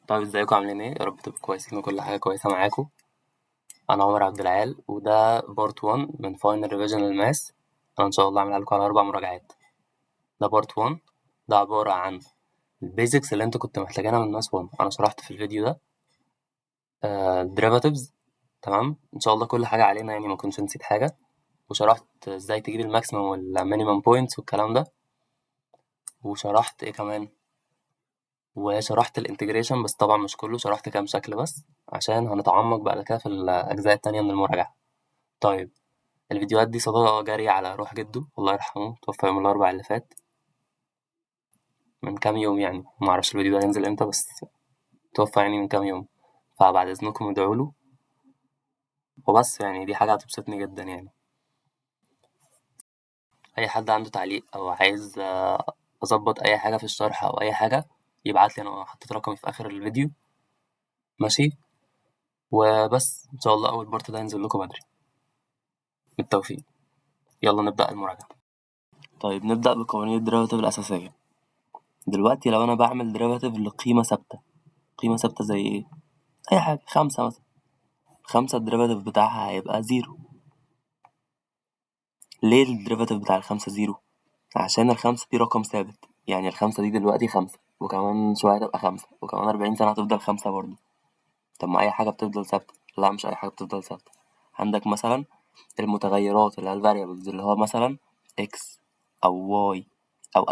طيب ازيكم عاملين ايه؟ يا رب تبقوا كويسين وكل حاجة كويسة معاكم. أنا عمر عبد العال وده بارت 1 من فاينل ريفيجن الماس. أنا إن شاء الله عاملها لكم على 4 مراجعات. ده بارت 1، ده عبارة عن البيزكس اللي انتوا كنتوا محتاجينها من ماس 1. أنا شرحت في الفيديو ده derivatives، تمام؟ إن شاء الله كل حاجة علينا يعني، ما كنتش نسيت حاجة. وشرحت ازاي تجيب الماكسيمم والمينيمم بوينتس والكلام ده. وشرحت ايه كمان؟ وشرحت الانتجريشن، بس طبعا مش كله، شرحت كام شكل بس عشان هنتعمق بعد كده في الأجزاء التانية من المراجعة. طيب الفيديوهات دي صدقة جارية على روح جده الله يرحمه، توفى يوم الأربعاء اللي فات من كام يوم يعني، معرفش الفيديو ده هينزل امتى، بس توفى يعني من كام يوم. فبعد إذنكم ادعوله وبس، يعني دي حاجة هتبسطني جدا يعني. أي حد عنده تعليق أو عايز أظبط أي حاجة في الشرح أو أي حاجة يبعتلي، أنا حطيت رقمي في آخر الفيديو، ماشي؟ وبس إن شاء الله أول بارت ده هينزل لكم بدري. بالتوفيق. يلا نبدأ المراجعة. طيب نبدأ بقوانين الديريفاتيف الأساسية. دلوقتي لو أنا بعمل ديريفاتيف لقيمة ثابتة، قيمة ثابتة زي إيه؟ أي حاجة، 5 مثلا، 5 الديريفاتيف بتاعها هيبقى 0. ليه الديريفاتيف بتاع ال5 0؟ عشان ال5 دي رقم ثابت، يعني ال5 دي دلوقتي 5 وكمان شوية هتبقى 5 وكمان 40 سنة هتفضل 5 برضه. طب ما أي حاجة بتفضل ثابتة؟ لا، مش أي حاجة بتفضل ثابتة. عندك مثلا المتغيرات اللي هي الفاريبلز، اللي هو مثلا x أو y أو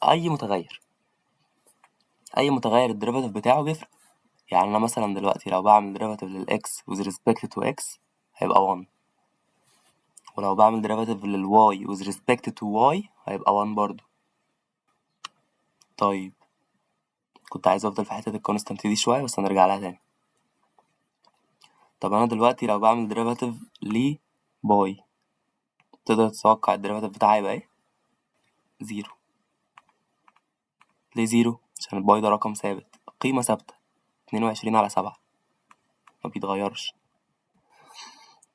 أي متغير. أي متغير الديريفاتيف بتاعه بيفرق. يعني أنا مثلا دلوقتي لو بعمل ديريفاتيف للx with respect to x هيبقى 1، ولو بعمل derivative لل y with respect to y هيبقى 1 برضو. طيب كنت عايز افضل في حتة الكونستانت دي شوية بس هنرجع لها تاني. طب انا دلوقتي لو بعمل derivative ل باي، تقدر تتوقع الديريفاتيف بتاعي هيبقى ايه؟ 0. ليه 0؟ عشان الباي ده رقم ثابت، قيمة ثابتة، 22/7 ما بيتغيرش.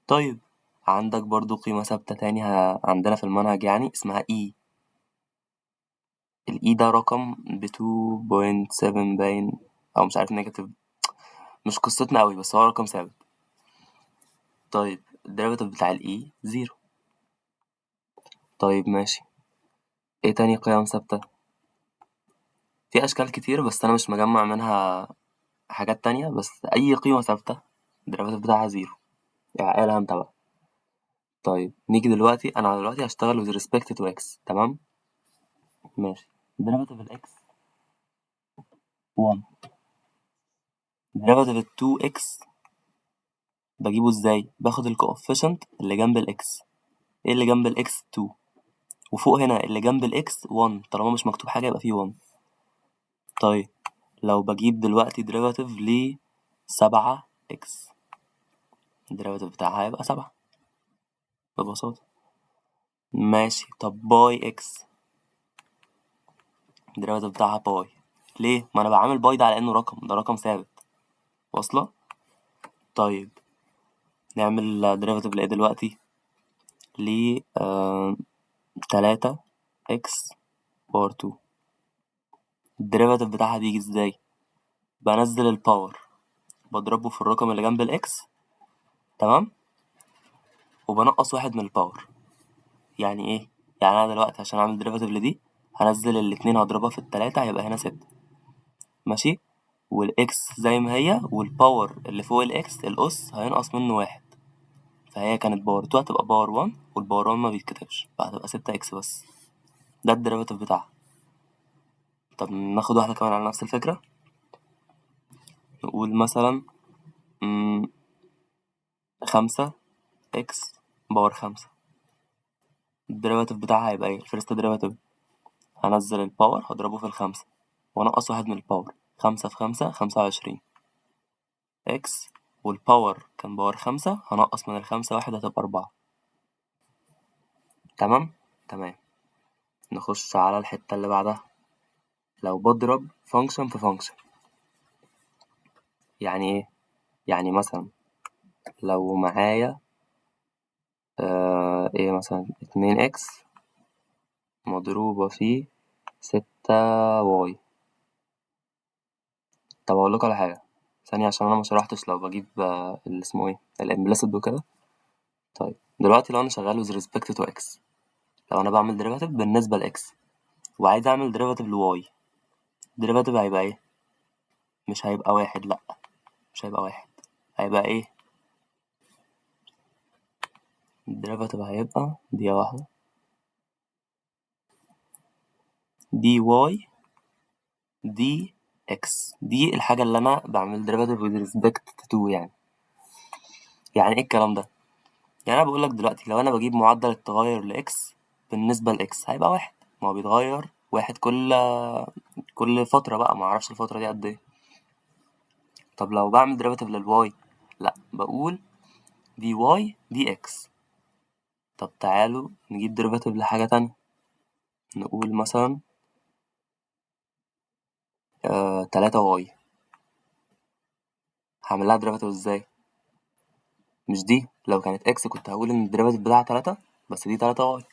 طيب عندك برضو قيمة ثابتة تاني عندنا في المنهج يعني اسمها e. ال e ده رقم ب 2.7 باين، او مش عارف نيجاتيف، مش قصتنا قوي، بس هو رقم ثابت. طيب الديريفاتيف بتاع ال e 0. طيب ماشي، ايه تاني قيم ثابتة؟ في اشكال كتير بس انا مش مجمع منها حاجات تانية، بس اي قيمة ثابتة الديريفاتيف بتاعها 0، يعني اعقلها انت بقى. طيب نيجي دلوقتي، انا دلوقتي هشتغل with respect to x، تمام؟ ماشي. ديريفاتيف ال x 1، ديريفاتيف ال 2x بجيبه ازاي؟ باخد الكوفيشنت اللي جنب ال x. ايه اللي جنب ال x؟ 2، وفوق هنا اللي جنب ال x 1، طالما مش مكتوب حاجة يبقى فيه 1. طيب لو بجيب دلوقتي ديريفاتيف ل 7x، الديريفاتيف بتاعها هيبقى 7 ببساطة. ماشي. طب باي x، الديريفاتيف بتاعها باي. ليه؟ ما انا بعمل باي ده على انه رقم، ده رقم ثابت، واصلة؟ طيب نعمل ديريفاتيف لايه دلوقتي؟ ل 3x باور 2. الديريفاتيف بتاعها بيجي ازاي؟ بنزل الباور، بضربه في الرقم اللي جنب الاكس، تمام، وبنقص واحد من الباور. يعني ايه؟ يعني انا دلوقتي عشان اعمل ديريفاتيف لدي هنزل الاتنين، هضربها في ال3 هيبقى هنا 6، ماشي، والاكس زي ما هي، والباور اللي فوق الاكس الأس هينقص منه 1، فهي كانت باور 2 هتبقى باور 1، والباور 1 ما بيتكتبش فهتبقى 6x بس. ده الديريفاتيف بتاعها. طب ناخد واحدة كمان على نفس الفكرة، نقول مثلا 5x باور 5. الديريفاتيف بتاعها هيبقى ايه؟ الفيرست ديريفاتيف هنزل الباور هضربه في ال5 وانقص واحد من الباور، 5 في 5 25 x، والباور كان باور 5 هنقص من ال5 واحد هتبقى 4. تمام؟ تمام. نخش على الحتة اللي بعدها. لو بضرب فانكشن في فانكشن، يعني ايه؟ يعني مثلا لو معايا ايه مثلا 2x مضروبة في 6y. طب أقول لكم على حاجة ثانية عشان أنا مشرحتش. لو بجيب اللي اسمه ايه الإمبليسيد وكده. طيب دلوقتي لو أنا شغال with respect to x، لو أنا بعمل derivative بالنسبة ل x وعايز أعمل derivative ل y، derivative هيبقى ايه؟ مش هيبقى واحد، لأ مش هيبقى واحد، هيبقى ايه؟ الديريفاتيف هيبقى دي واحدة دي واي دي اكس. دي الحاجة اللي أنا بعمل ديريفاتيف with respect to يعني ايه الكلام ده؟ يعني أنا بقولك دلوقتي لو أنا بجيب معدل التغير لإكس بالنسبة لإكس هيبقى واحد، ما هو بيتغير واحد كل فترة بقى، معرفش الفترة دي قد ايه. طب لو بعمل ديريفاتيف للواي، لأ بقول دي واي دي اكس. طب تعالوا نجيب ديريفاتيف لحاجة تانية، نقول مثلا 3y. هعملها ديريفاتيف ازاي؟ مش دي لو كانت اكس كنت هقول ان الديريفاتيف بتاعها 3، بس دي 3y.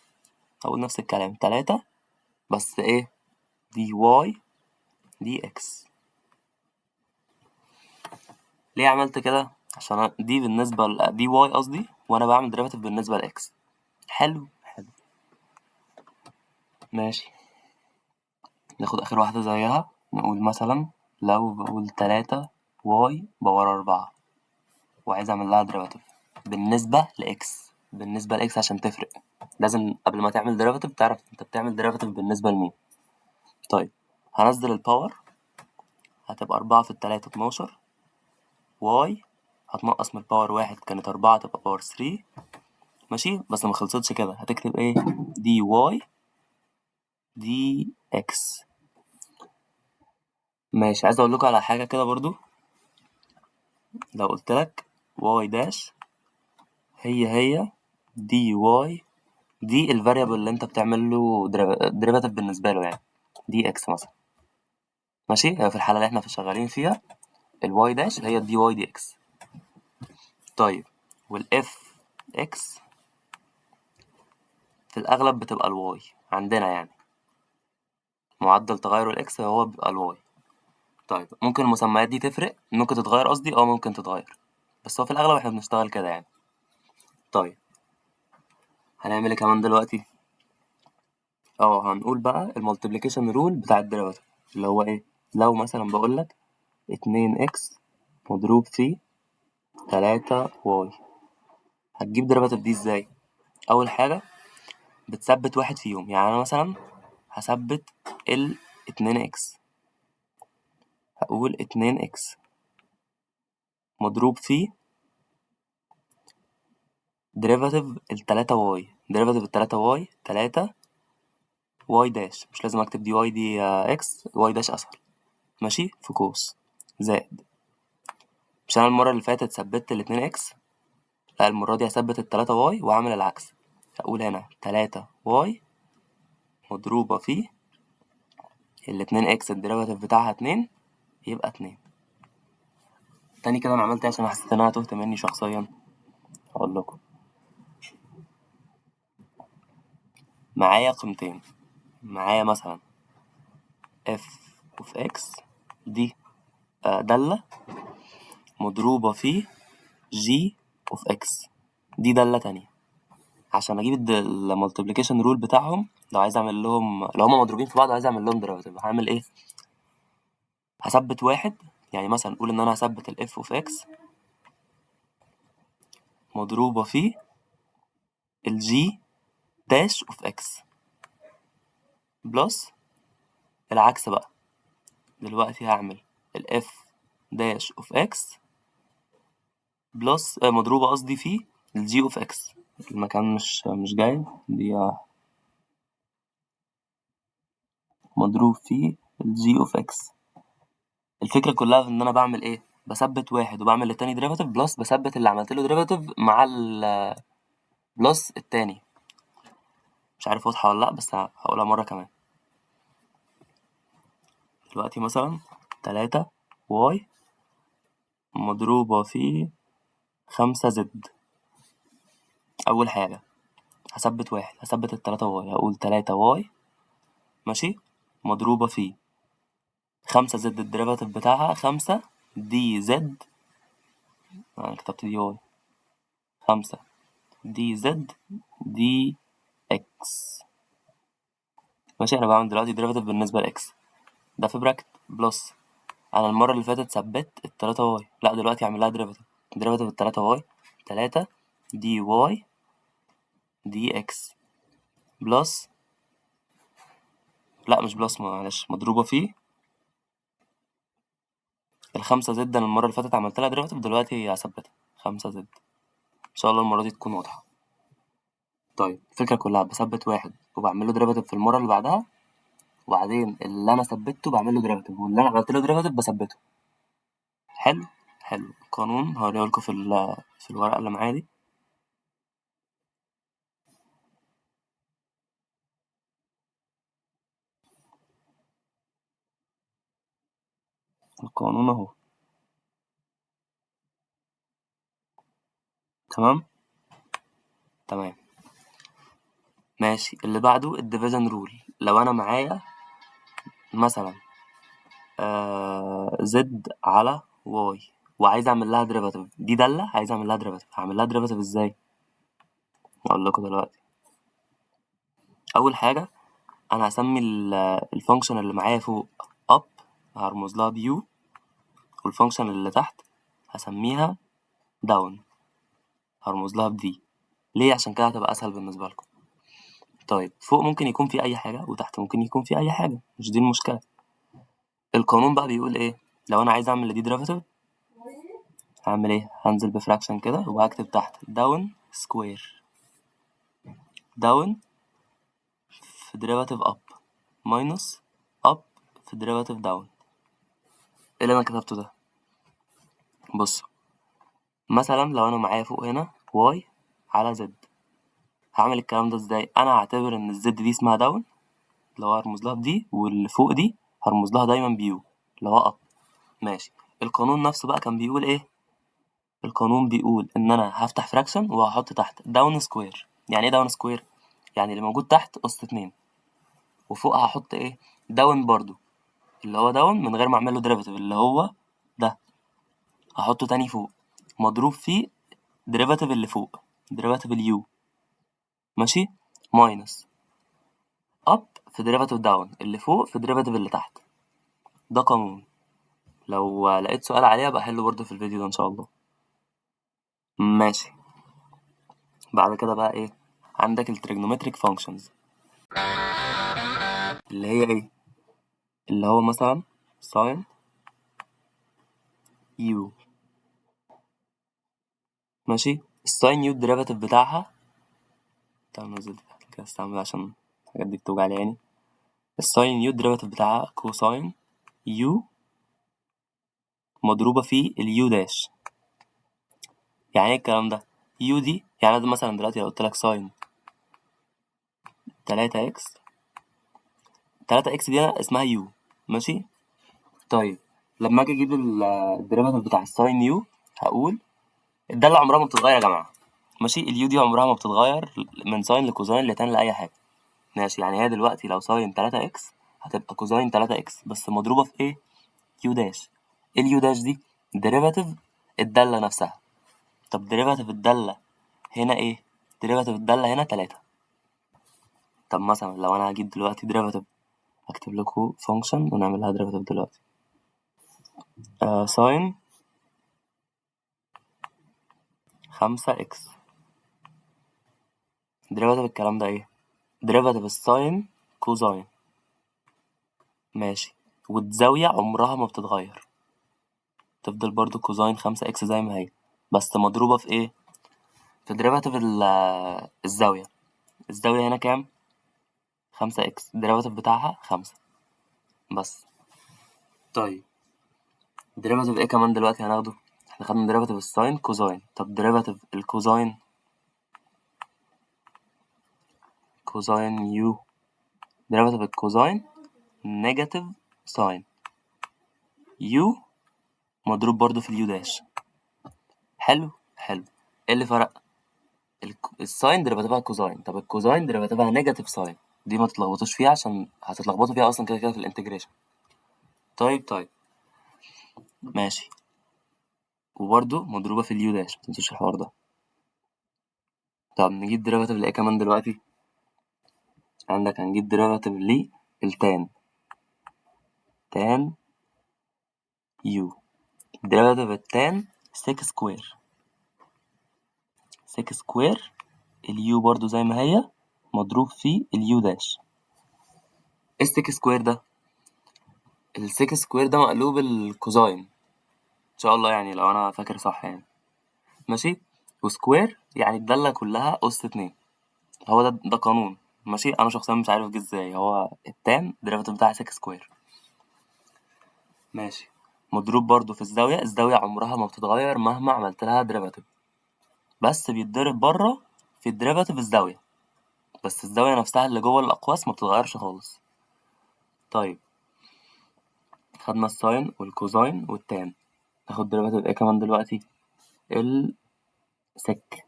هقول نفس الكلام 3 بس ايه دي y دي اكس. ليه عملت كده؟ عشان دي بالنسبة دي y قصدي، وانا بعمل ديريفاتيف بالنسبة لاكس. حلو حلو ماشي. ناخد اخر واحدة زيها، نقول مثلا لو بقول 3y باور 4 وعايز اعمل لها ديريفاتيف بالنسبة لاكس عشان تفرق. لازم قبل ما تعمل ديريفاتيف تعرف انت بتعمل ديريفاتيف بالنسبة لمين. طيب هنزل الباور، هتبقى 4 في 3 12. واي هتنقص من الباور واحد، كانت 4 تبقى باور 3. ماشي بس ما خلصتش كده، هتكتب ايه دي واي دي اكس. ماشي. عايز اقول لكم على حاجة كده برضو. لو قلت لك واي داش هي دي واي دي الفاريبل اللي انت بتعمل له ديريفاتيف بالنسبة له، يعني دي اكس مثلا. ماشي. في الحالة اللي احنا شغالين فيها الواي داش هي الدي واي دي اكس. طيب والاف اكس في الأغلب بتبقى الواي عندنا، يعني معدل تغير الإكس هو بيبقى الواي. طيب ممكن المسميات دي تفرق، ممكن تتغير قصدي، ممكن تتغير، بس هو في الأغلب احنا بنشتغل كده يعني. طيب هنعمل ايه كمان دلوقتي؟ هنقول بقى المالتيبليكيشن رول بتاع الديريفاتيف اللي هو ايه. لو مثلا بقولك 2x مضروب في 3y، هتجيب ديريفاتيف دي ازاي؟ أول حاجة بتثبت واحد فيهم، يعني أنا مثلا هثبت ال 2x، هقول 2x مضروب في ديريفاتيف التلاتة واي. ديريفاتيف التلاتة واي 3 واي داش، مش لازم اكتب دي واي دي اكس، واي داش اسهل. ماشي في قوس زائد. مش انا المرة اللي فاتت ثبت الاتنين اكس؟ لا المرة دي هثبت التلاتة واي واعمل العكس. هقول هنا 3 واي مضروبة في الاتنين اكس الديريفاتيف بتاعها 2 يبقى 2. تاني كده انا عملت ايه عشان حسيت انها تهت مني شخصيا؟ هقول لكم. معايا قيمتين، معايا مثلا f of x دي دالة مضروبة في g of x دي دالة تانية. عشان اجيب المالتيبليكيشن رول بتاعهم، لو عايز اعمل لهم، لو هما مضروبين في بعض عايز اعمل لهم ديريفاتيف، هعمل ايه؟ هثبت واحد، يعني مثلا نقول ان انا هثبت ال f of x مضروبة في ال g dash of x بلس العكس بقى. دلوقتي هعمل ال f dash of x بلس مضروبة قصدي في ال g of x. المكان مش جاي دي، مضروب في ال g of x. الفكرة كلها في ان انا بعمل ايه؟ بثبت واحد وبعمل للتاني ديريفاتيف بلس بثبت اللي عملت له ديريفاتيف مع ال بلس التاني. مش عارف واضحة ولا لأ، بس هقولها مرة كمان. دلوقتي مثلا 3 واي مضروبة في 5Z. أول حاجة هثبت واحد، هثبت التلاتة واي، هقول 3Y ماشي مضروبة في 5Z الديريفاتيف بتاعها 5DZ. أنا كتبت دي واي، 5DZ ماشي. أنا بعمل دلوقتي ديريفاتيف بالنسبة لإكس، ده في براكت بلس. أنا المرة اللي فاتت ثبت التلاتة واي، لأ دلوقتي هعمل لها ديريفاتيف التلاتة واي، 3DY بلس، لأ مش بلس معلش، مضروبة في 5Z. أنا المرة اللي فاتت عملت لها ديريفاتيف، دلوقتي هثبتها 5Z. إن شاء الله المرة دي تكون واضحة. طيب الفكرة كلها بثبت واحد وبعمل له ديريفاتيف في المرة اللي بعدها، وبعدين اللي أنا ثبته بعمل له ديريفاتيف، واللي أنا عملت له ديريفاتيف بثبته. حلو حلو. القانون هوريه لكم في الورقة اللي معايا دي. القانون أهو. تمام ماشي. اللي بعده الديفيجن رول. لو أنا معايا مثلا زد على واي وعايز أعمل لها ديريفاتيف، دي دالة عايز أعمل لها ديريفاتيف، هعمل لها ديريفاتيف إزاي؟ أقول لكم دلوقتي. أول حاجة أنا هسمي الفانكشن اللي معايا فوق up، هرمز لها بيو، والفانكشن اللي تحت هسميها down، هرمز لها بدي. ليه؟ عشان كده هتبقى أسهل بالنسبة لكم. طيب فوق ممكن يكون في أي حاجة، وتحت ممكن يكون في أي حاجة، مش دي المشكلة. القانون بقى بيقول إيه؟ لو أنا عايز أعمل لدي ديريفاتيف هعمل إيه؟ هنزل بفراكشن كده وهكتب تحت down سكوير، down في derivative up minus up في derivative down. إيه اللي أنا كتبته ده؟ بص، مثلا لو أنا معايا فوق هنا y على z، هعمل الكلام ده إزاي؟ أنا هعتبر إن الزد دي اسمها down اللي هو هرمز لها بدي، واللي فوق دي هرمز لها دايما بيو اللي هو up. ماشي. القانون نفسه بقى كان بيقول إيه؟ القانون بيقول إن أنا هفتح فراكشن وهحط تحت داون سكوير. يعني إيه داون سكوير؟ يعني اللي موجود تحت أس 2، وفوق هحط إيه؟ داون برضو، اللي هو داون من غير ما أعمل له ديريفاتيف اللي هو ده، هحطه تاني فوق مضروب فيه ديريفاتيف اللي فوق، ديريفاتيف اليو ماشي، ماينس أب في ديريفاتيف داون اللي فوق في ديريفاتيف اللي تحت. ده قانون، لو لقيت سؤال عليه أبقى أحله برضه في الفيديو ده إن شاء الله. ماشي. بعد كده بقى إيه؟ عندك التريجنومتريك فانكشنز اللي هي إيه؟ اللي هو مثلا ساين يو ماشي. الساين يو الديريفاتيف بتاعها، تعال نزل تحت كده استعمل عشان الحاجات دي بتوجع لي يعني. الساين يو الديريفاتيف بتاعها كوساين يو مضروبة في اليو داش. يعني ايه الكلام ده؟ يو دي يعني أنا مثلا دلوقتي لو قلت لك ساين 3x، 3x دي اسمها يو ماشي. طيب لما اجي اجيب الديريفاتيف بتاع الساين يو هقول الدالة عمرها ما بتتغير يا جماعة ماشي. اليو دي عمرها ما بتتغير من ساين لكوزاين لتان لأي حاجة ماشي. يعني هي دلوقتي لو ساين 3x هتبقى كوزاين 3x بس مضروبة في ايه؟ يو داش. ايه اليو داش دي؟ ديريفاتيف الدالة نفسها. طب ديريفاتيف الدالة هنا ايه؟ ديريفاتيف الدالة هنا 3. طب مثلا لو انا هجيب دلوقتي ديريفاتيف، هكتب لكم فانكشن ونعملها ديريفاتيف دلوقتي. ساين 5x ديريفاتيف الكلام ده ايه؟ ديريفاتيف الساين كوزاين ماشي. والزاوية عمرها ما بتتغير، تفضل برضو كوزاين 5x زي ما هي، بس مضروبة في ايه؟ في ديريفاتيف الزاوية. الزاوية هنا كام؟ 5x الديريفاتيف بتاعها 5 بس. طيب ديريفاتيف ايه كمان دلوقتي هناخده؟ احنا خدنا ديريفاتيف الساين كوزاين. طب ديريفاتيف الكوزاين، كوزاين يو، ديريفاتيف الكوزاين نيجاتيف ساين يو مضروب برضو في اليو داش. حلو. ايه اللي فرق؟ الساين ديريفاتيفها كوزاين. طب الكوزاين ديريفاتيفها نيجاتيف ساين، دي ما تتلخبطوش فيها عشان هتتلخبطوا فيها اصلا كده في الانتجريشن. طيب ماشي. وبرضو مضروبة في اليو داش، متنسوش الحوار ده. طب نجيب ديريفاتيف لايه كمان دلوقتي؟ عندك هنجيب ديريفاتيف للتان. تان يو. ديريفاتيف التان سيك سكوير. سيك سكوير اليو برضو زي ما هي مضروب في اليو داش. ايه السيك سكوير ده؟ السيك سكوير ده مقلوب الكوزاين ان شاء الله، يعني لو انا فاكر صح يعني. ماشي. وسكوير يعني الدالة كلها أس 2. هو ده قانون. ماشي. انا شخصيا مش عارف جه ازاي، هو التان ديريفاتيف بتاع سيك سكوير. ماشي. مضروب برضو في الزاوية عمرها ما بتتغير مهما عملت لها ديريفاتيف، بس بيتضرب بره في الديريفاتيف الزاوية، بس الزاوية نفسها اللي جوه الأقواس ما بتتغيرش خالص. طيب خدنا الساين والكوزاين والتان، ناخد ديريفاتيف ايه كمان دلوقتي؟ السك.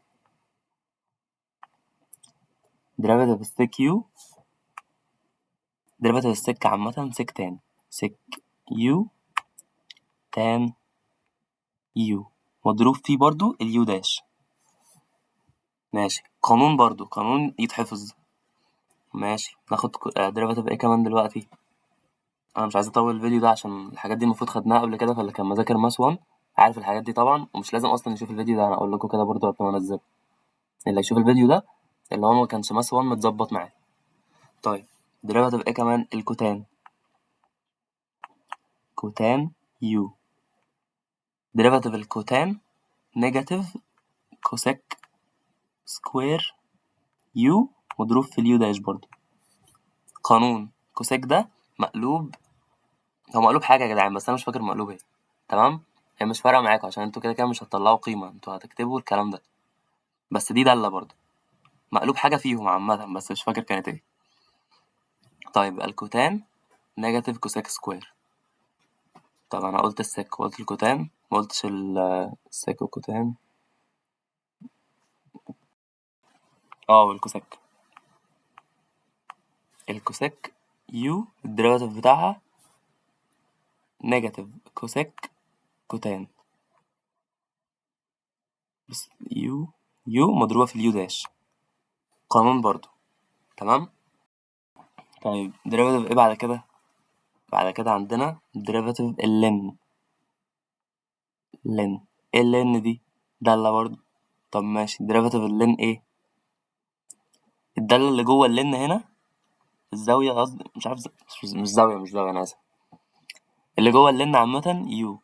ديريفاتيف السك يو. ديريفاتيف السك عامة سك تان. سك يو تان يو مضروب فيه برضو اليو داش. ماشي. قانون برضو، قانون يتحفظ. ماشي. ناخد ديريفاتيف ايه كمان دلوقتي؟ انا مش عايز اطول الفيديو ده عشان الحاجات دي المفروض خدناها قبل كده، فاللي كان مذاكر ماس 1 عارف الحاجات دي طبعا، ومش لازم اصلا يشوف الفيديو ده، انا اقول لكم كده برضو قبل ما انزله. اللي يشوف الفيديو ده اللي هو ما كانش ماس 1 متظبط معاه. طيب ديريفاتيف ايه كمان؟ الكوتان. كوتان يو. ديريفاتيف الكوتان نيجاتيف كوسيك سكوير يو مضروب في اليو داش برضو. قانون كوسيك ده مقلوب، هو مقلوب حاجة يا جدعان بس أنا مش فاكر مقلوب ايه. تمام. هي مش فارقة معاكوا عشان انتوا كده كده مش هتطلعوا قيمة، انتوا هتكتبوا الكلام ده، بس دي دالة برضو مقلوب حاجة فيهم عامة بس مش فاكر كانت ايه. طيب الكوتان نيجاتيف كوسيك سكوير. طب أنا قلت السك وقلت الكوتان، مقلتش السك والكوتان. والكوسيك. الكوسيك يو الديريفاتيف بتاعها نيجاتيف كوسيك كوتان، بس يو مضروبة في اليو داش. قانون برضو. تمام. طيب ديريفاتيف ايه بعد كده؟ بعد كده عندنا ديريفاتيف اللين. لين. ايه اللين دي؟ دالة برضو. طب ماشي. ديريفاتيف اللين ايه؟ الدالة اللي جوه اللين هنا، الزاوية قصدي، مش عارف مش زاوية أنا آسف. اللي جوه اللين عامة يو.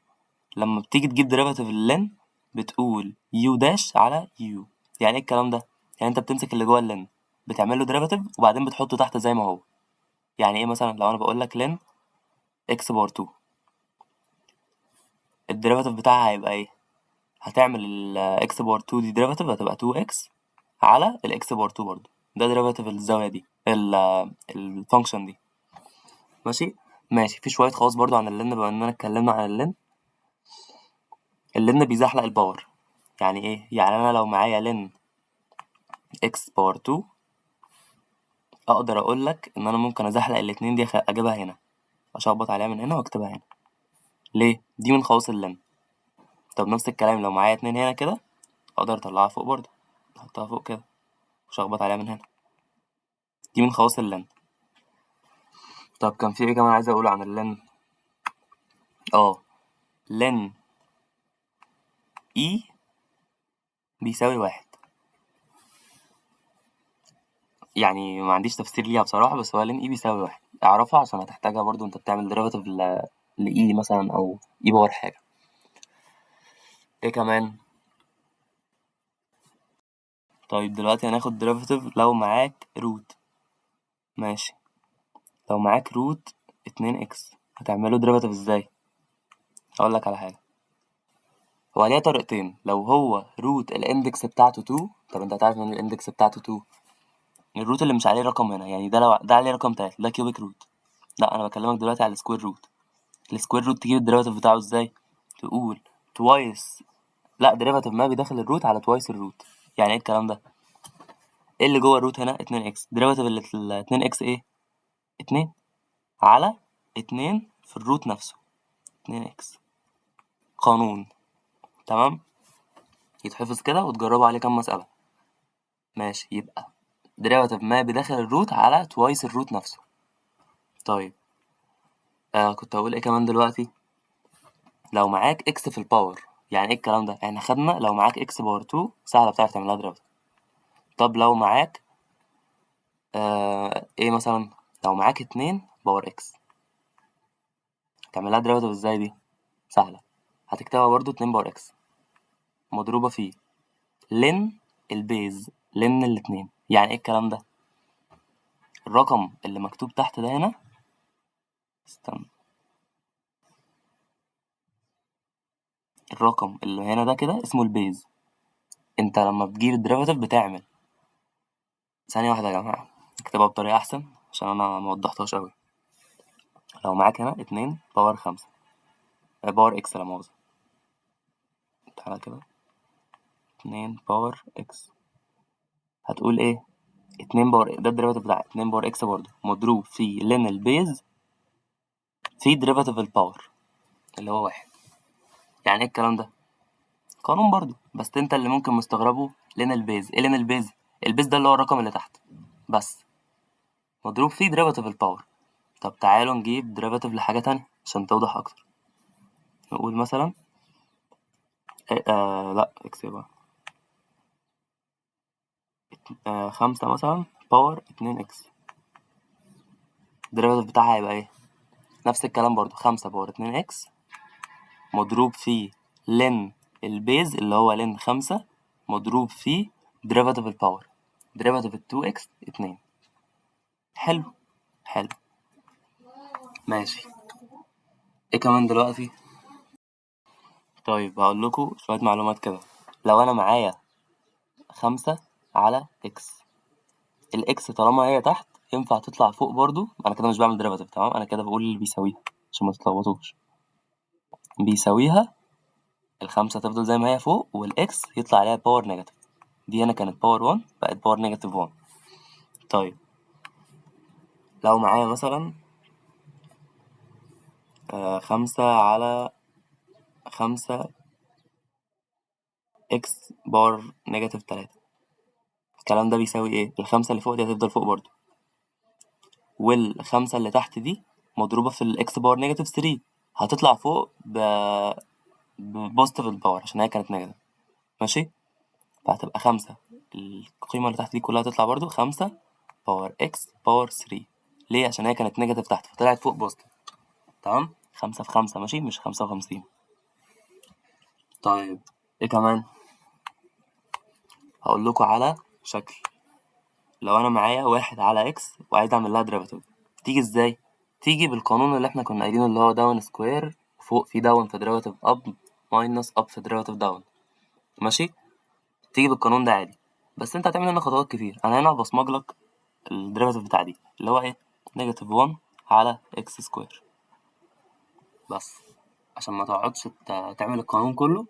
لما بتيجي تجيب ديريفاتيف اللين بتقول يو داش على يو. يعني ايه الكلام ده؟ يعني انت بتمسك اللي جوه اللين بتعمل له ديريفاتيف وبعدين بتحطه تحت زي ما هو. يعني ايه مثلا لو انا بقول لك لين اكس بار 2، الديريفاتيف بتاعها هيبقى ايه؟ هتعمل الاكس بار 2 دي ديريفاتيف هتبقى 2 اكس على الاكس بار 2 برضه، ده ديريفاتيف الزاوية دي الفانكشن دي. ماشي. في شوية خواص برضه عن اللين بما اننا اتكلمنا عن اللين. اللين بيزحلق الباور. يعني ايه؟ يعني انا لو معايا لين اكس باور 2 اقدر اقول لك ان انا ممكن ازحلق الاتنين دي اجيبها هنا، اشخبط عليها من هنا واكتبها هنا. ليه؟ دي من خواص اللين. طب نفس الكلام لو معايا اتنين هنا كده اقدر اطلعها فوق برضه، احطها فوق كده واشخبط عليها من هنا. دي من خواص اللين. طب كان في ايه كمان عايز اقوله عن اللين؟ لين اي بيساوي 1. يعني ما عنديش تفسير ليها بصراحة، بس هو لين اي بيساوي 1 اعرفها عشان هتحتاجها برضو انت بتعمل ديريفاتيف لاي مثلا او اي باور حاجة. ايه كمان؟ طيب دلوقتي هناخد ديريفاتيف لو معاك روت. ماشي. لو معاك روت 2 اكس هتعمله ديريفاتيف ازاي؟ اقول لك على حاجة. هو ليها طريقتين. لو هو روت الاندكس بتاعته 2، طب انت هتعرف ان الاندكس بتاعته 2 الروت اللي مش عليه رقم هنا، يعني ده لو ده عليه رقم 3 ده كيوبيك روت. لا انا بكلمك دلوقتي على السكوير روت. السكوير روت تجيب الديريفاتيف بتاعه ازاي؟ تقول twice، لا ديريفاتيف ما بداخل الروت على twice الروت. يعني ايه الكلام ده؟ ايه اللي جوه الروت هنا؟ 2x. ديريفاتيف ال 2x ايه؟ 2 على 2 في الروت نفسه، 2x. قانون، تمام؟ يتحفظ كده وتجربوا عليه كام مسألة. ماشي، يبقى ديريفاتيف ما بداخل الروت على twice الروت نفسه. طيب كنت هقول ايه كمان دلوقتي؟ لو معاك x في الباور. يعني ايه الكلام ده؟ احنا خدنا لو معاك x باور 2 سهلة بتعرف تعملها ديريفاتيف. طب لو معاك ايه مثلا؟ لو معاك 2 باور x تعملها ديريفاتيف ازاي دي؟ سهلة، هتكتبها برضو 2 باور x مضروبة في لن البيز، لن الاتنين. يعني ايه الكلام ده؟ الرقم اللي مكتوب تحت ده هنا، استنى، الرقم اللي هنا ده كده اسمه البيز. انت لما بتجيب الديريفاتيف بتعمل، ثانية واحدة يا جماعة اكتبها بطريقة احسن عشان انا موضحتهاش اوي. لو معاك هنا 2 باور 5 باور اكس، لا مؤاخذة، تعالى كده 2 باور اكس، هتقول ايه؟ 2 باور، ده الديريفاتيف بتاع 2 باور اكس برضه مضروب في لن البيز في ديريفاتيف الباور اللي هو 1. يعني ايه الكلام ده؟ قانون برضه، بس انت اللي ممكن مستغربه لين البيز. ايه لين البيز؟ البيز ده اللي هو الرقم اللي تحت بس مضروب فيه ديريفاتيف الباور. طب تعالوا نجيب ديريفاتيف لحاجة تانية عشان توضح اكتر. نقول مثلا لا اكسبها 5 مثلا باور 2 اكس، الديريفاتيف بتاعها هيبقى ايه؟ نفس الكلام برضو، 5 باور 2 اكس مضروب فيه لين البيز اللي هو لين 5 مضروب فيه ديريفاتيف الباور، ديريفاتيف 2 اكس 2. حلو حلو، ماشي. ايه كمان دلوقتي؟ طيب هقول لكم شوية معلومات كده. لو انا معايا 5 على اكس، الاكس طالما هي تحت ينفع تطلع فوق برضو. انا كده مش بعمل ديريفاتيف، تمام؟ انا كده بقول اللي بيساويها عشان ما تتلخبطوش. بيساويها، الخمسة تفضل زي ما هي فوق والاكس يطلع عليها باور نيجاتيف. دي هنا كانت باور 1 بقت باور نيجاتيف 1. طيب لو معايا مثلا 5 على 5 اكس باور نيجاتيف 3، الكلام ده بيساوي ايه؟ الخمسة اللي فوق دي هتفضل فوق برضو، والخمسة اللي تحت دي مضروبة في الإكس باور نيجاتيف 3 هتطلع فوق ببوزيتيف الباور عشان هي كانت نيجاتيف. ماشي، فهتبقى 5، القيمة اللي تحت دي كلها هتطلع برضو 5 باور إكس باور 3. ليه؟ عشان هي كانت نيجاتيف تحت فطلعت فوق بوزيتيف. تمام، 5 في 5 ماشي، مش 55. طيب ايه كمان؟ هقول لكم على شكل. لو انا معايا 1 على إكس وعايز اعمل لها ديريفاتيف، تيجي ازاي؟ تيجي بالقانون اللي احنا كنا قايلينه اللي هو داون سكوير، فوق في داون في ديريفاتيف اب ماينس اب في ديريفاتيف داون. ماشي، تيجي بالقانون ده عادي، بس انت هتعمل هنا خطوات كتير. انا هنا بصمج لك الديريفاتيف بتاع دي اللي هو ايه؟ نيجاتيف 1 على اكس سكوير، بس عشان ما تقعدش تعمل القانون كله.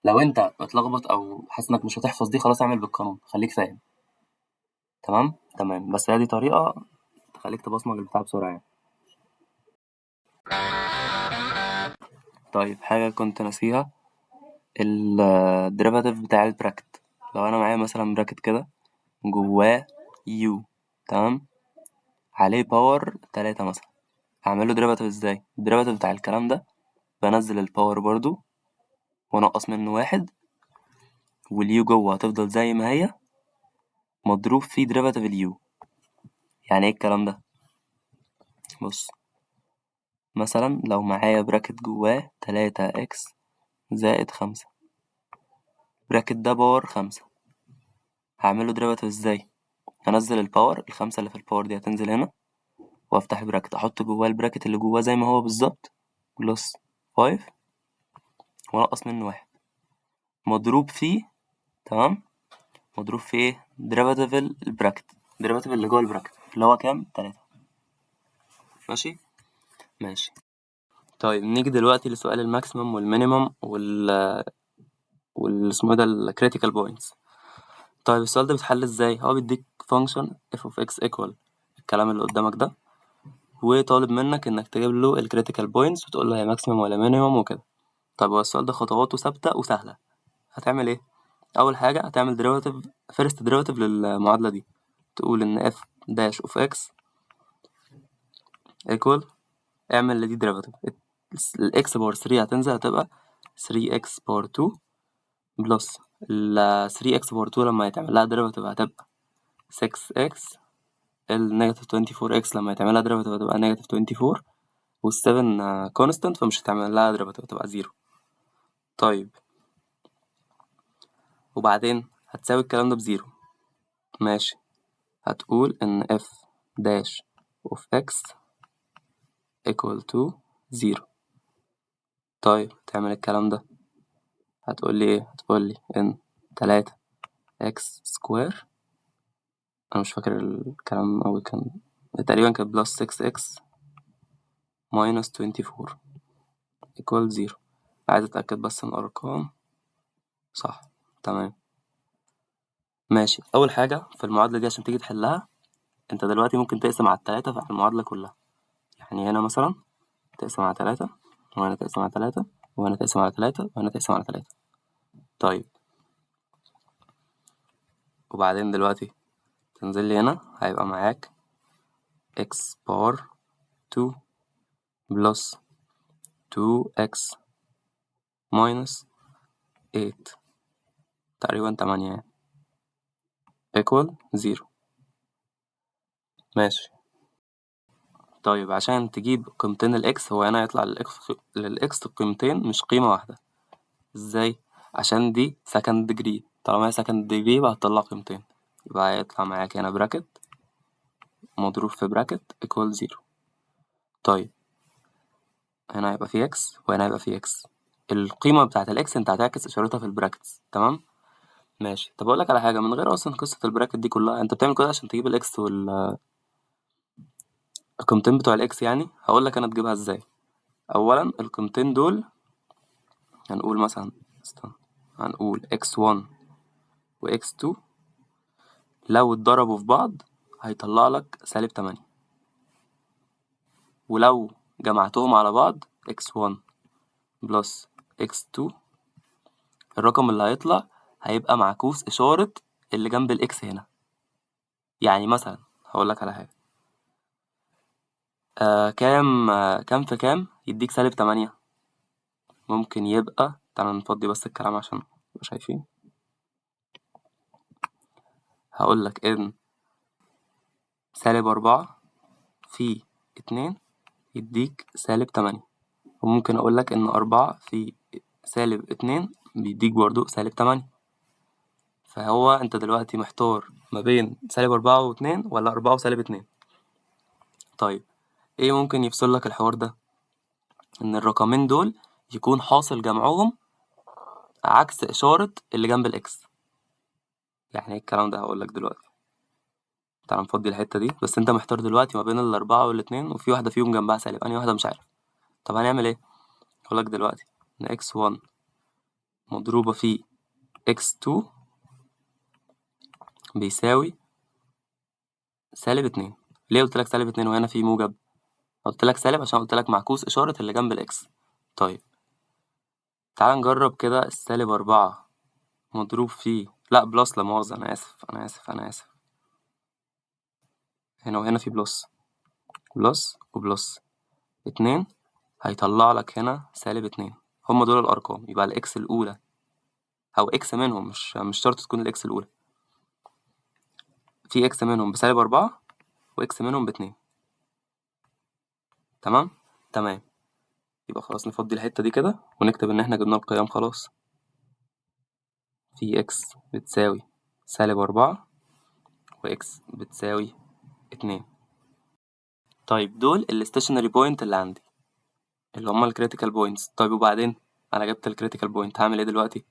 لو انت متلخبط او حاسس انك مش هتحفظ دي، خلاص اعمل بالقانون، خليك فاهم. تمام تمام، بس هي دي طريقة تخليك تبصمج البتاع بسرعة يعني. طيب حاجة كنت ناسيها، الديريفاتيف بتاع البراكت. لو انا معايا مثلا براكت كده جواه يو، تمام، عليه باور 3 مثلا، هعمله ديريفاتيف ازاي؟ الديريفاتيف بتاع الكلام ده بنزل الباور برضو وانقص منه 1، واليو جوه هتفضل زي ما هي مضروب في ديريفاتيف اليو. يعني ايه الكلام ده؟ بص، مثلا لو معايا براكت جواه 3x زائد 5، براكت ده باور 5، هعمله ديريفاتيف ازاي؟ هنزل الباور، الخمسة اللي في الباور دي هتنزل هنا، وافتح براكت احط جواه البراكت اللي جواه زي ما هو بالظبط بلس 5 وانقص منه 1 مضروب فيه، تمام، مضروب في ايه؟ ديريفاتيف البراكت، ديريفاتيف اللي جوه البراكت اللي هو كام؟ 3. ماشي ماشي. طيب نيجي دلوقتي لسؤال الماكسيمم والمينيمم اسمه ده الكريتيكال بوينتس. طيب السؤال ده بيتحل ازاي؟ هو بيديك فانكشن f of x equal الكلام اللي قدامك ده، وطالب منك انك تجيب له الكريتيكال بوينتس وتقول له هي ماكسيمم ولا مينيمم وكده. طيب هو السؤال ده خطواته ثابته وسهله. هتعمل ايه؟ اول حاجه هتعمل ديريفاتيف، فيرست ديريفاتيف للمعادله دي، تقول ان f dash of x equal، اعمل لدي ديريفاتيف، الاكس باور 3 هتنزل هتبقى 3x باور 2 بلس ال 3x باور 2 لما يتعمل لها ديريفاتيف هتبقى 6x، النيجاتيف 24x لما يتعمل لها ديريفاتيف هتبقى نيجاتيف 24، وال7 كونستانت فمش هتعمل لها ديريفاتيف هتبقى 0. طيب وبعدين هتساوي الكلام ده بزيرو. ماشي، هتقول ان f dash of x equal to 0. طيب تعمل الكلام ده هتقول لي ايه؟ هتقول لي ان 3x سكوير، انا مش فاكر الكلام اوي، كان تقريبا كان بلس 6x minus 24 equal 0. عايز اتأكد بس ان الارقام صح. تمام ماشي. اول حاجة في المعادلة دي عشان تيجي تحلها، انت دلوقتي ممكن تقسم على التلاتة على المعادلة كلها. يعني هنا مثلا تقسم على 3، وهنا تقسم على 3، وهنا تقسم على 3، وهنا تقسم على 3. طيب وبعدين دلوقتي تنزل لي هنا هيبقى معاك x باور 2 بلس 2x minus 8 تقريبا 8 يعني equal 0. ماشي. طيب عشان تجيب قيمتين الإكس، هو هنا يطلع للإكس قيمتين مش قيمة واحدة. ازاي؟ عشان دي second degree، طالما هي second degree يبقى هتطلع قيمتين، يبقى هيطلع معاك هنا براكت مضروب في براكت equal 0. طيب هنا هيبقى في إكس وهنا هيبقى في إكس، القيمة بتاعة الإكس انت هتعكس إشارتها في البراكتس. تمام ماشي. طب أقول لك على حاجة، من غير أصلا قصة البراكت دي كلها، انت بتعمل كده عشان تجيب الإكس القيمتين بتوع الإكس. يعني هقول لك أنا تجيبها ازاي. أولا القيمتين دول هنقول مثلا هنقول x1 و x2 لو اتضربوا في بعض هيطلع لك -8، ولو جمعتهم على بعض x1 بلس x2 الرقم اللي هيطلع هيبقى معكوس إشارة اللي جنب الإكس هنا. يعني مثلا هقول لك على حاجة، كام في كام يديك -8؟ ممكن يبقى، تعالى نفضي بس الكلام عشان نبقى شايفين. هقول لك إن -4 في 2 يديك -8، وممكن أقول لك إن 4 في -2 بيديك برضو -8. فهو أنت دلوقتي محتار ما بين -4 و2 ولا 4 و-2. طيب إيه ممكن يفصل لك الحوار ده؟ إن الرقمين دول يكون حاصل جمعهم عكس إشارة اللي جنب الإكس. يعني إيه الكلام ده؟ هقول لك دلوقتي. تعال نفضي الحتة دي. بس أنت محتار دلوقتي ما بين الأربعة والاتنين، وفي واحدة فيهم جنبها سالب، أنهي واحدة مش عارف. طب هنعمل إيه؟ هقول لك دلوقتي إن x1 مضروبة في x2 بيساوي -2. ليه قلت لك -2 وهنا في موجب؟ قلت لك سالب عشان قلت لك معكوس إشارة اللي جنب الإكس. طيب تعال نجرب كده. -4 مضروب في، لا بلس، لا مؤاخذة، أنا آسف. هنا وهنا في بلس وبلس 2 هيطلع لك هنا -2. هما دول الأرقام، يبقى الإكس الأولى أو إكس منهم، مش شرط تكون الإكس الأولى، في إكس منهم ب4 وإكس منهم ب2. تمام. يبقى خلاص نفضي الحتة دي كده ونكتب إن إحنا جبنا القيم خلاص. في إكس بتساوي -4 وإكس بتساوي 2. طيب دول الستيشنري بوينت اللي عندي، اللي هما الكريتيكال بوينتس. طيب وبعدين أنا جبت الكريتيكال بوينت، هعمل إيه دلوقتي؟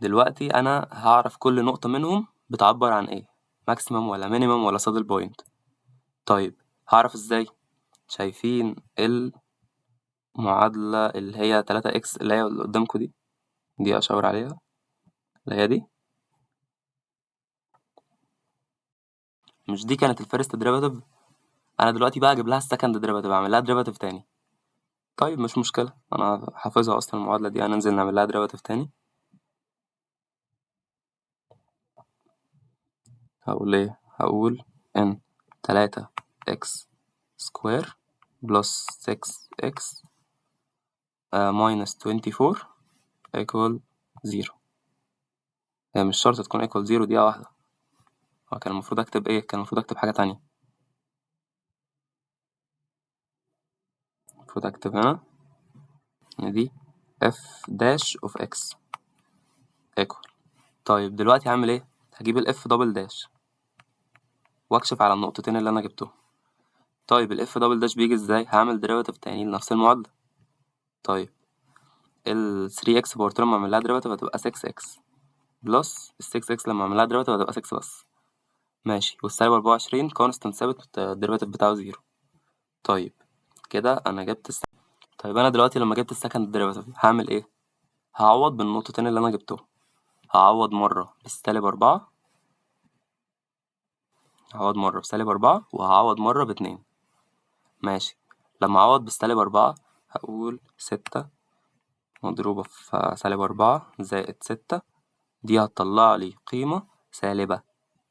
دلوقتي أنا هعرف كل نقطة منهم بتعبر عن إيه، ماكسيمم ولا مينيمم ولا سادل بوينت. طيب هعرف إزاي؟ شايفين المعادلة اللي هي 3x اللي هي اللي قدامكم دي أشاور عليها اللي هي دي، مش دي كانت الفيرست ديريفاتيف؟ أنا دلوقتي بقى أجيب لها السكند ديريفاتيف، أعمل لها ديريفاتيف تاني. طيب مش مشكلة، أنا حافظها أصلا المعادلة دي، هننزل نعمل لها ديريفاتيف تاني. هقول إيه؟ هقول إن 3x سكوير بلس 6x minus 24 equal 0. هي مش شرط تكون equal 0 دقيقة واحدة، هو كان المفروض أكتب إيه؟ كان المفروض أكتب حاجة تانية. المفروض أكتب هنا إن دي f dash of x equal. طيب دلوقتي هعمل إيه؟ هجيب ال f دبل داش وأكشف على النقطتين اللي أنا جبتهم. طيب ال f دبل داش بيجي إزاي؟ هعمل ديريفاتيف تاني لنفس المعادلة. طيب ال 3x باور 2 لما أعمل لها ديريفاتيف هتبقى 6x بلس ال 6x لما أعمل لها ديريفاتيف هتبقى 6 بس. ماشي، والسالب 24 كونستانت ثابت الديريفاتيف بتاعه 0. طيب كده أنا جبت طيب أنا دلوقتي لما جبت السكند ديريفاتيف هعمل إيه؟ هعوض بالنقطتين اللي أنا جبتهم. هعوض مرة بالسالب 4، هعوض مرة بسالب 4 وهعوض مرة ب2. ماشي، لما أعوض بالسالب 4 هقول 6 مضروبة في سالب 4 زائد 6، دي هتطلع لي قيمة سالبة.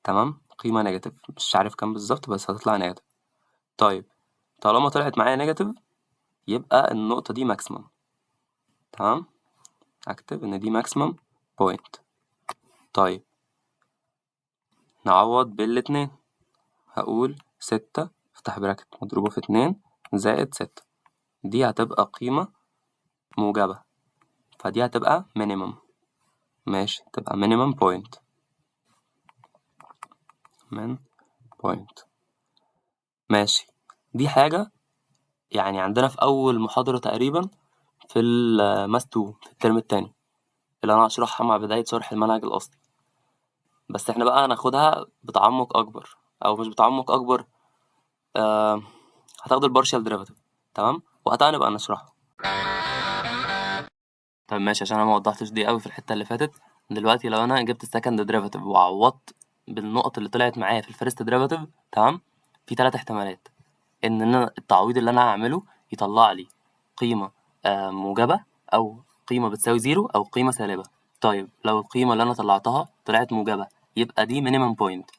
تمام، قيمة نيجاتيف، مش عارف كام بالظبط بس هتطلع نيجاتيف. طيب طالما طلعت معايا نيجاتيف يبقى النقطة دي ماكسيمم. تمام، هكتب إن دي ماكسيمم بوينت. طيب نعوض بالاتنين، هقول 6 افتح براكت مضروبة في 2 زائد 6، دي هتبقى قيمة موجبة فدي هتبقى minimum. ماشي، تبقى minimum point. من point. ماشي، دي حاجة يعني عندنا في أول محاضرة تقريبا في الماس 2 في الترم التاني اللي أنا هشرحها مع بداية شرح المنهج الأصلي، بس احنا بقى هناخدها بتعمق أكبر، أو مش بتعمق أكبر، هتاخدوا البارشال ديريفاتيف. تمام، وقتها نبقى نشرحه. طيب ماشي، عشان انا ما وضحتش دي قوي في الحته اللي فاتت. دلوقتي لو انا جبت السكند ديريفاتيف وعوضت بالنقط اللي طلعت معايا في الفيرست ديريفاتيف، تمام، في 3 احتمالات ان انا التعويض اللي انا هعمله يطلع لي قيمه موجبه، او قيمه بتساوي 0، او قيمه سالبه. طيب لو القيمه اللي انا طلعتها طلعت موجبه يبقى دي مينيمم بوينت،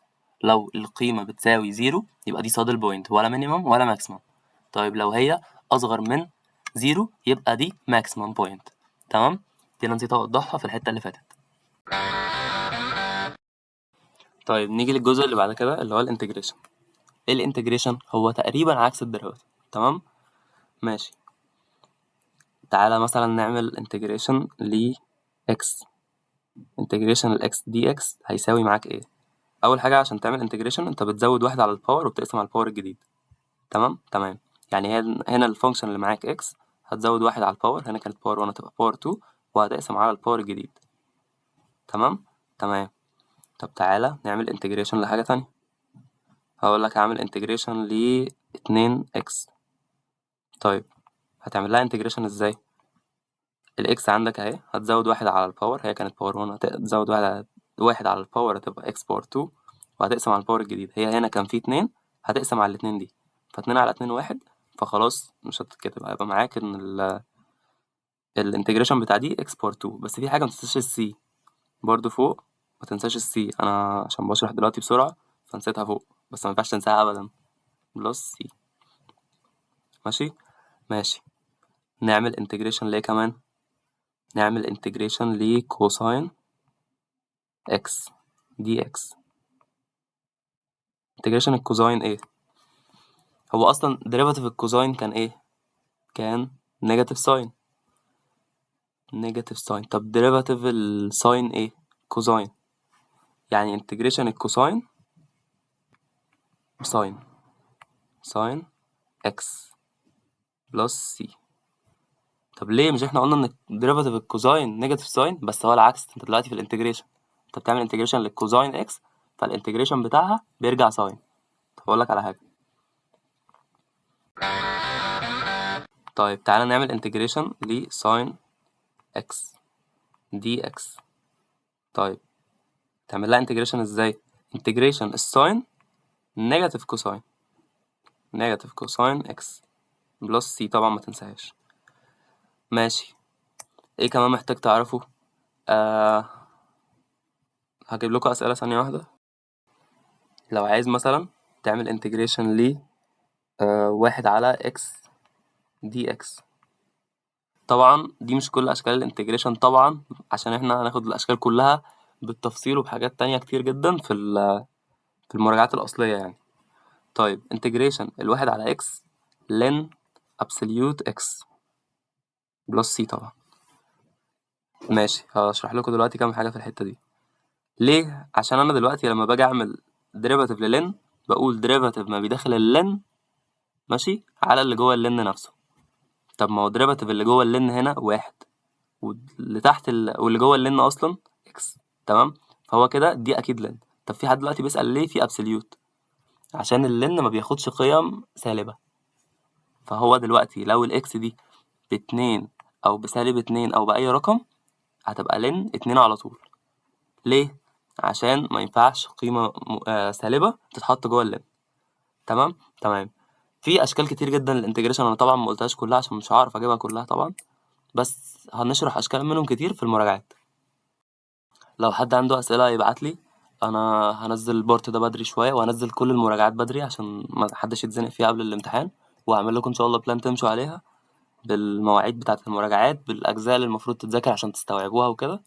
لو القيمه بتساوي 0 يبقى دي سادل بوينت، ولا مينيمم ولا ماكسيمم. طيب لو هي اصغر من 0 يبقى دي ماكسيمم بوينت. تمام، دي انا نسيت اوضحها في الحته اللي فاتت. طيب نيجي للجزء اللي بعد كده اللي هو الانتجريشن. ايه الانتجريشن؟ هو تقريبا عكس الديريفاتيف. تمام، ماشي، تعالى مثلا نعمل انتجريشن ل x. انتجريشن ال x dx هيساوي معاك ايه؟ اول حاجه عشان تعمل انتجريشن انت بتزود واحد على الباور وبتقسم على الباور الجديد. تمام، يعني هنا الفانكشن اللي معاك x هتزود واحد على الباور، هنا كانت باور 1 تبقى باور 2 وهتقسم على الباور الجديد. تمام. طب تعالى نعمل انتجريشن لحاجة تانية. هقول لك هعمل انتجريشن ل 2x. طيب هتعمل لها انتجريشن ازاي؟ الاكس عندك اهي هتزود واحد على الباور، هي كانت باور 1 هتزود واحد على الباور هتبقى x باور 2 وهتقسم على الباور الجديد. هي هنا كان في 2 هتقسم على الاتنين دي، ف2 على 2 1، فخلاص مش هتتكتب، هيبقى معاك ان الانتجريشن بتاع دي x باور 2. بس في حاجة متنساش السي برضو فوق، متنساش السي، انا عشان بشرح دلوقتي بسرعة فنسيتها فوق، بس مينفعش تنساها ابدا، بلس سي. ماشي، نعمل انتجريشن ليه كمان؟ نعمل انتجريشن لكوساين اكس دي اكس. انتجريشن الكوزاين ايه؟ هو اصلا ديريفاتيف الكوزاين كان ايه؟ كان نيجاتيف ساين. طب ديريفاتيف الساين ايه؟ كوزاين. يعني انتجريشن الكوساين ساين اكس بلس سي. طب ليه؟ مش احنا قلنا ان ديريفاتيف الكوزاين نيجاتيف ساين؟ بس هو العكس، انت دلوقتي في الانتجريشن انت بتعمل انتجريشن للكوزاين اكس فالانتجريشن بتاعها بيرجع ساين. طب اقول لك على حاجه، طيب تعالى نعمل انتجريشن لساين اكس دي اكس. طيب تعمل لها انتجريشن ازاي؟ انتجريشن الساين نيجاتيف كوساين اكس بلس سي، طبعا ما تنساهاش. ماشي، ايه كمان محتاج تعرفه؟ هجيب لكم اسئله ثانيه واحده. لو عايز مثلا تعمل انتجريشن ل 1 على اكس دي اكس، طبعا دي مش كل اشكال الانتجريشن طبعا، عشان احنا هناخد الاشكال كلها بالتفصيل وبحاجات تانية كتير جدا في المراجعات الاصليه يعني. طيب انتجريشن الواحد على اكس لن ابسوليوت اكس بلس سي طبعا. ماشي، هشرح لكم دلوقتي كام حاجه في الحته دي. ليه؟ عشان انا دلوقتي لما باجي اعمل ديريفاتيف للن بقول ديريفاتيف ما بيدخل اللن ماشي على اللي جوه اللن نفسه. طب ما هو ديريفاتيف اللي جوه اللن هنا واحد، واللي تحت واللي جوه اللن اصلا اكس، تمام؟ فهو كده دي اكيد لن. طب في حد دلوقتي بيسأل ليه في ابسوليوت؟ عشان اللن ما بياخدش قيم سالبة. فهو دلوقتي لو الاكس دي باتنين او بسالب اتنين او بأي رقم هتبقى لن اتنين على طول. ليه؟ عشان ما ينفعش قيمة سالبة تتحط جوه اللن. تمام. في اشكال كتير جدا للانتجريشن، انا طبعا ما قلتهاش كلها عشان مش هعرف اجيبها كلها طبعا، بس هنشرح اشكال منهم كتير في المراجعات. لو حد عنده اسئله يبعت لي، انا هنزل البورت ده بدري شويه وهنزل كل المراجعات بدري عشان ما حدش يتزنق فيها قبل الامتحان، وهعمل لكم ان شاء الله بلان تمشوا عليها بالمواعيد بتاعه المراجعات بالاجزاء اللي المفروض تتذاكر عشان تستوعبوها وكده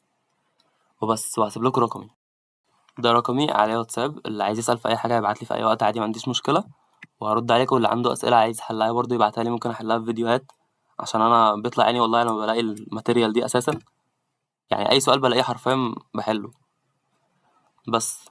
وبس. وهسيب لكم رقمي، ده رقمي عليه واتساب، اللي عايز يسال في اي حاجه يبعت لي في اي وقت عادي، ما عنديش مشكله وهرد عليكم. واللي عنده اسئله عايز حلها برضه يبعتها لي، ممكن احلها في فيديوهات عشان انا بيطلع عيني والله لما بلاقي الماتيريال دي اساسا. يعني اي سؤال بلاقيه حرفيا بحله بس.